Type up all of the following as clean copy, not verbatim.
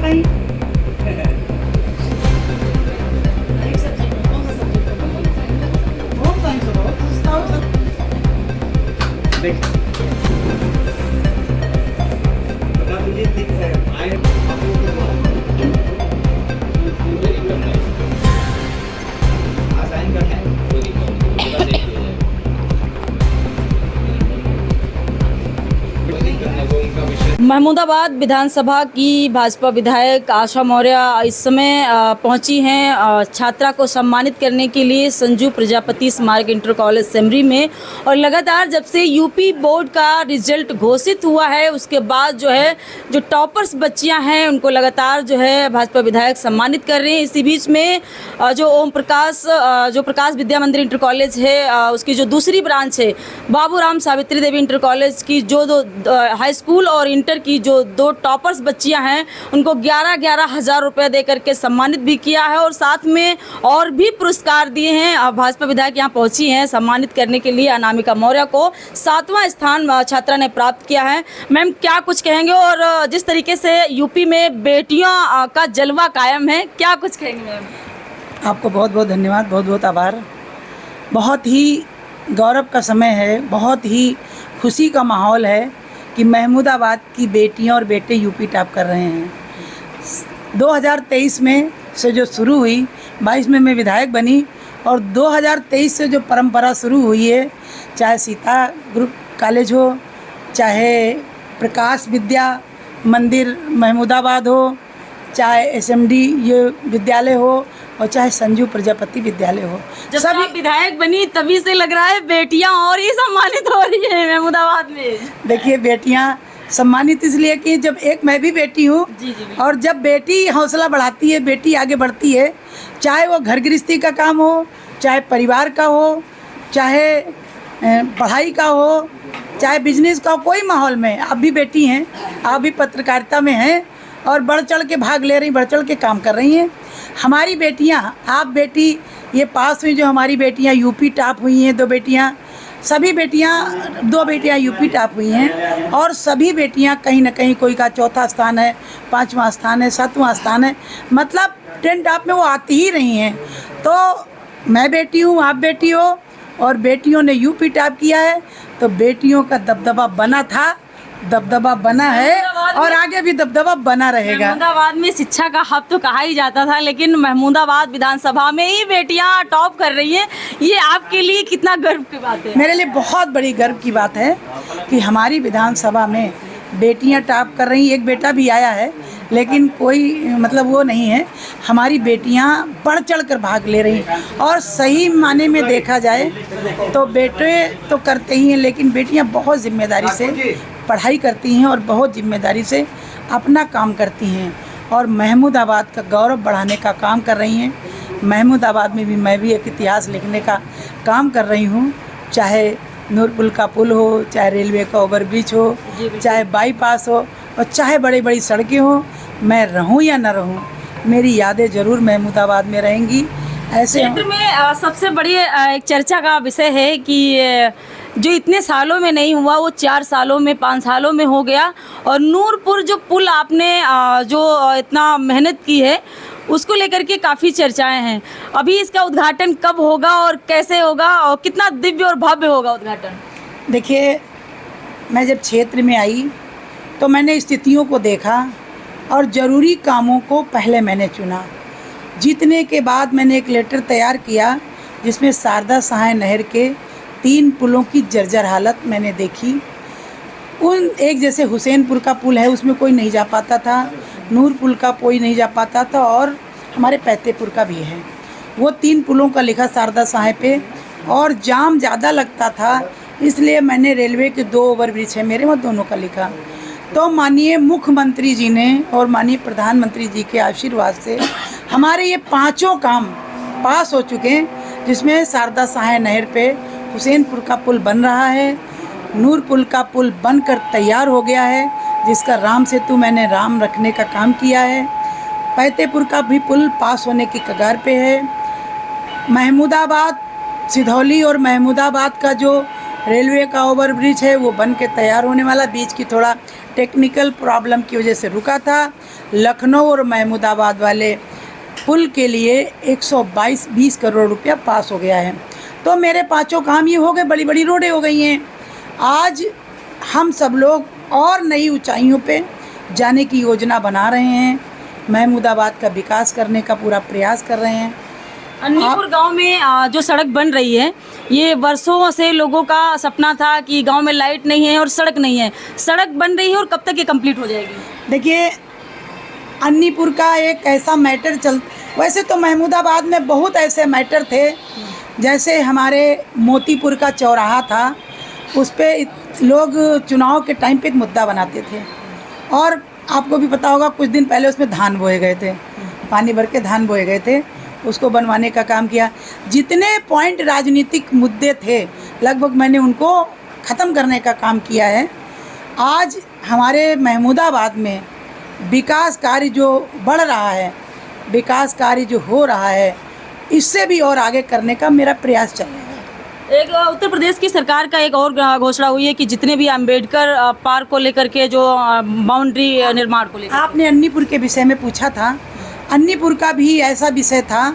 बताइए। Home science बता दीजिए ठीक है आए आसाइन करना है कोई दिक्कत नहीं वो उनका विषय। महमूदाबाद विधानसभा की भाजपा विधायक आशा मौर्य इस समय पहुंची हैं छात्रा को सम्मानित करने के लिए संजू प्रजापति स्मारक इंटर कॉलेज सेमरी में। और लगातार जब से यूपी बोर्ड का रिजल्ट घोषित हुआ है उसके बाद जो है जो टॉपर्स बच्चियां हैं उनको लगातार जो है भाजपा विधायक सम्मानित कर रहे हैं। इसी बीच में जो ओम प्रकाश जो प्रकाश विद्या मंदिर इंटर कॉलेज है उसकी जो दूसरी ब्रांच है बाबूराम सावित्री देवी इंटर कॉलेज की जो दो हाई स्कूल और इंटर की जो दो टॉपर्स बच्चियां हैं उनको 11-11 हज़ार रुपये दे करके सम्मानित भी किया है और साथ में और भी पुरस्कार दिए हैं। भाजपा विधायक यहाँ पहुंची हैं सम्मानित करने के लिए। अनामिका मौर्य को 7वां स्थान छात्रा ने प्राप्त किया है। मैम क्या कुछ कहेंगे और जिस तरीके से यूपी में बेटियों का जलवा कायम है क्या कुछ कहेंगे मैम? आपको बहुत बहुत धन्यवाद, बहुत बहुत आभार। बहुत ही गौरव का समय है, बहुत ही खुशी का माहौल है कि महमूदाबाद की बेटियां और बेटे यूपी टॉप कर रहे हैं। 2023 में से जो शुरू हुई 22 में मैं विधायक बनी और 2023 से जो परंपरा शुरू हुई है, चाहे सीता ग्रुप कॉलेज हो, चाहे प्रकाश विद्या मंदिर महमूदाबाद हो, चाहे एसएमडी ये विद्यालय हो और चाहे संजू प्रजापति विद्यालय हो, जब सब विधायक बनी तभी से लग रहा है बेटियां और ही सम्मानित हो रही है महमूदाबाद में। देखिए बेटियां सम्मानित इसलिए कि जब एक मैं भी बेटी हूँ और जब बेटी हौसला बढ़ाती है, बेटी आगे बढ़ती है, चाहे वो घर गृहस्थी का काम हो, चाहे परिवार का हो, चाहे पढ़ाई का हो, चाहे बिजनेस का हो, कोई माहौल में आप भी बेटी हैं, आप भी पत्रकारिता में हैं और बढ़ चढ़ के भाग ले रही, बढ़ चढ़ के काम कर रही हैं। हमारी बेटियां, आप बेटी ये पास हुई जो हमारी बेटियां यूपी टॉप हुई हैं, 2 बेटियां, सभी बेटियां 2 बेटियां यूपी टॉप हुई हैं और सभी बेटियां कहीं ना कहीं कोई का 4था स्थान है, 5वां स्थान है, 7वां स्थान है, मतलब 10 टॉप में वो आती ही रही हैं। तो मैं बेटी हूँ, आप बेटी हो और बेटियों ने यूपी टॉप किया है तो बेटियों का दबदबा बना था, दबदबा बना है और आगे भी दबदबा बना रहेगा। महमूदाबाद में शिक्षा का हब तो कहा ही जाता था, लेकिन महमूदाबाद विधानसभा में ही बेटियां टॉप कर रही हैं, ये आपके लिए कितना गर्व की बात है? मेरे लिए बहुत बड़ी गर्व की बात है कि हमारी विधानसभा में बेटियां टॉप कर रही। एक बेटा भी आया है लेकिन कोई मतलब वो नहीं है, हमारी बेटियां बढ़ चढ़ कर भाग ले रही और सही माने में देखा जाए तो बेटे तो करते ही हैं लेकिन बेटियां बहुत जिम्मेदारी से पढ़ाई करती हैं और बहुत जिम्मेदारी से अपना काम करती हैं और महमूदाबाद का गौरव बढ़ाने का काम कर रही हैं। महमूदाबाद में भी मैं भी एक इतिहास लिखने का काम कर रही हूँ, चाहे नूरपुल का पुल हो, चाहे रेलवे का ओवरब्रिज हो, चाहे बाईपास हो और चाहे बड़ी बड़ी सड़कें हो, मैं रहूं या न रहूं मेरी यादें ज़रूर महमूदाबाद में रहेंगी। ऐसे क्षेत्र में सबसे बड़ी एक चर्चा का विषय है कि जो इतने सालों में नहीं हुआ वो 4 सालों में 5 सालों में हो गया और नूरपुर जो पुल आपने जो इतना मेहनत की है उसको लेकर के काफ़ी चर्चाएं हैं। अभी इसका उद्घाटन कब होगा और कैसे होगा और कितना दिव्य और भव्य होगा उद्घाटन? देखिए, मैं जब क्षेत्र में आई तो मैंने स्थितियों को देखा और ज़रूरी कामों को पहले मैंने चुना। जीतने के बाद मैंने एक लेटर तैयार किया जिसमें शारदा सहाय नहर के 3 पुलों की जर्जर हालत मैंने देखी। उन एक जैसे हुसैनपुर का पुल है उसमें कोई नहीं जा पाता था, नूरपुल का कोई नहीं जा पाता था और हमारे पैतेपुर का भी है। वो 3 पुलों का लिखा शारदा सहाय पे और जाम ज़्यादा लगता था इसलिए मैंने रेलवे के 2 ओवरब्रिज है मेरे वहाँ दोनों का लिखा। तो माननीय मुख्यमंत्री जी ने और माननीय प्रधानमंत्री जी के आशीर्वाद से हमारे ये 5 काम पास हो चुके हैं, जिसमें शारदा सहाय नहर पे हुसैनपुर का पुल बन रहा है, नूरपुल का पुल बनकर तैयार हो गया है जिसका राम सेतु मैंने राम रखने का काम किया है, पैतेपुर का भी पुल पास होने की कगार पे है, महमूदाबाद सिधौली और महमूदाबाद का जो रेलवे का ओवरब्रिज है वो बन के तैयार होने वाला, बीच की थोड़ा टेक्निकल प्रॉब्लम की वजह से रुका था। लखनऊ और महमूदाबाद वाले पुल के लिए 120 करोड़ रुपया पास हो गया है। तो मेरे पांचों काम ये हो गए, बड़ी बड़ी रोडें हो गई हैं। आज हम सब लोग और नई ऊंचाइयों पे जाने की योजना बना रहे हैं, महमूदाबाद का विकास करने का पूरा प्रयास कर रहे हैं। अन्नीपुर गांव में जो सड़क बन रही है, ये वर्षों से लोगों का सपना था कि गांव में लाइट नहीं है और सड़क नहीं है। सड़क बन रही है और कब तक ये कंप्लीट हो जाएगी? देखिए, अन्नीपुर का एक ऐसा मैटर वैसे तो महमूदाबाद में बहुत ऐसे मैटर थे, जैसे हमारे मोतीपुर का चौराहा था, उस पर लोग चुनाव के टाइम पे एक मुद्दा बनाते थे। और आपको भी पता होगा, कुछ दिन पहले उसमें धान बोए गए थे, पानी भर के धान बोए गए थे, उसको बनवाने का काम किया। जितने पॉइंट राजनीतिक मुद्दे थे लगभग मैंने उनको ख़त्म करने का काम किया है। आज हमारे महमूदाबाद में विकास कार्य जो बढ़ रहा है, विकास कार्य जो हो रहा है, इससे भी और आगे करने का मेरा प्रयास चल रहा है। एक उत्तर प्रदेश की सरकार का एक और घोषणा हुई है कि जितने भी अंबेडकर पार्क को लेकर के जो बाउंड्री निर्माण को लेकर, आपने अन्नीपुर के विषय में पूछा था। अन्नीपुर का भी ऐसा विषय था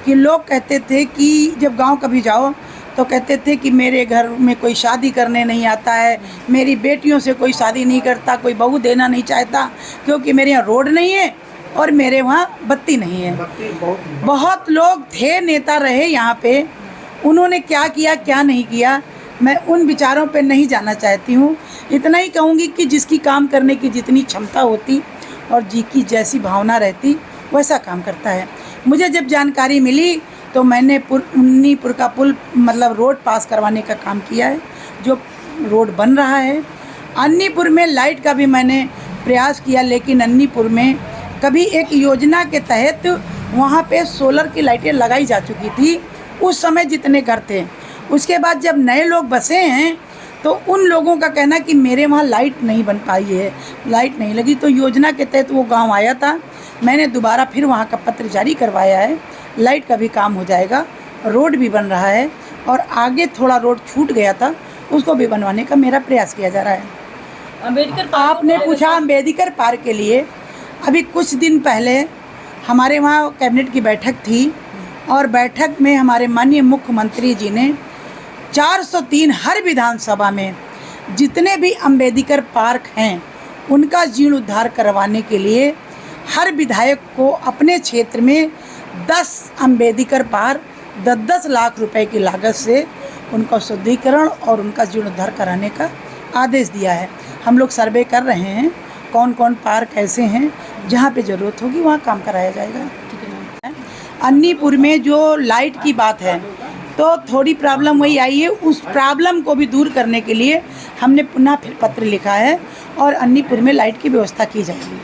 कि लोग कहते थे कि जब गांव कभी जाओ तो कहते थे कि मेरे घर में कोई शादी करने नहीं आता है, मेरी बेटियों से कोई शादी नहीं करता, कोई बहू देना नहीं चाहता, क्योंकि मेरे यहाँ रोड नहीं है और मेरे वहाँ बत्ती नहीं है। बहुत लोग थे, नेता रहे यहाँ पे, उन्होंने क्या किया क्या नहीं किया मैं उन विचारों पे नहीं जाना चाहती हूँ। इतना ही कहूँगी कि जिसकी काम करने की जितनी क्षमता होती और जी की जैसी भावना रहती वैसा काम करता है। मुझे जब जानकारी मिली तो मैंने अन्नीपुर का पुल मतलब रोड पास करवाने का काम किया है, जो रोड बन रहा है। अन्नीपुर में लाइट का भी मैंने प्रयास किया, लेकिन अन्नीपुर में कभी एक योजना के तहत वहाँ पे सोलर की लाइटें लगाई जा चुकी थी उस समय जितने घर थे। उसके बाद जब नए लोग बसे हैं तो उन लोगों का कहना कि मेरे वहाँ लाइट नहीं बन पाई है, लाइट नहीं लगी। तो योजना के तहत वो गांव आया था, मैंने दोबारा फिर वहाँ का पत्र जारी करवाया है। लाइट का भी काम हो जाएगा, रोड भी बन रहा है और आगे थोड़ा रोड छूट गया था उसको भी बनवाने का मेरा प्रयास किया जा रहा है। अंबेडकर आपने पूछा अम्बेडकर पार्क के लिए, अभी कुछ दिन पहले हमारे वहाँ कैबिनेट की बैठक थी और बैठक में हमारे माननीय मुख्यमंत्री जी ने 403 हर विधानसभा में जितने भी अम्बेडकर पार्क हैं उनका जीर्णोद्धार करवाने के लिए हर विधायक को अपने क्षेत्र में 10 अम्बेडकर पार्क 10-10 लाख रुपए की लागत से उनका शुद्धिकरण और उनका जीर्णोद्धार कराने का आदेश दिया है। हम लोग सर्वे कर रहे हैं कौन कौन पार्क ऐसे हैं जहाँ पे ज़रूरत होगी वहाँ काम कराया जाएगा। अन्नीपुर में जो लाइट की बात है तो थोड़ी प्रॉब्लम वही आई है, उस प्रॉब्लम को भी दूर करने के लिए हमने पुनः फिर पत्र लिखा है और अन्नीपुर में लाइट की व्यवस्था की जाएगी।